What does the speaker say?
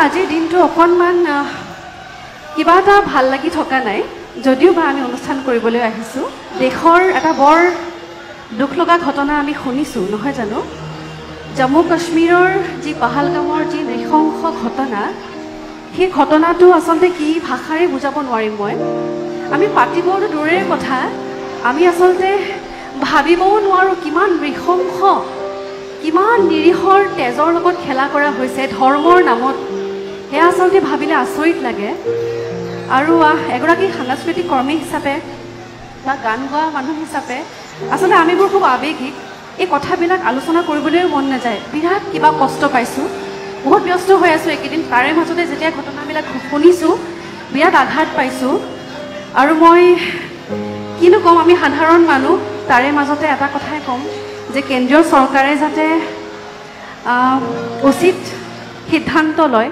আজিৰ দিনটো অকণমান কিবা এটা ভাল লাগি থকা নাই যদিও বা আমি অনুষ্ঠান কৰিবলৈ আহিছোঁ দেশৰ এটা বৰ দুখ লগা ঘটনা আমি শুনিছোঁ নহয় জানো জম্মু কাশ্মীৰৰ যি পাহালগামৰ যি নৃশংস ঘটনা সেই ঘটনাটো আচলতে কি ভাষাৰে বুজাব নোৱাৰিম মই আমি পাতিবতো দূৰৰে কথা আমি আচলতে ভাবিবও নোৱাৰোঁ কিমান নৃশংস কিমান নিৰীহৰ তেজৰ লগত খেলা কৰা হৈছে ধৰ্মৰ নামত সেয়া আচলতে ভাবিলে আচৰিত লাগে আৰু এগৰাকী সাংস্কৃতিক কৰ্মী হিচাপে বা গান গোৱা মানুহ হিচাপে আচলতে আমিবোৰ খুব আৱেগিক এই কথাবিলাক আলোচনা কৰিবলৈও মন নাযায় বিৰাট কিবা কষ্ট পাইছোঁ বহুত ব্যস্ত হৈ আছোঁ এইকেইদিন তাৰে মাজতে যেতিয়া ঘটনাবিলাক শুনিছোঁ বিৰাট আঘাত পাইছোঁ আৰু মই কিনো ক'ম আমি সাধাৰণ মানুহ তাৰে মাজতে এটা কথাই ক'ম যে কেন্দ্ৰীয় চৰকাৰে যাতে উচিত সিদ্ধান্ত লয়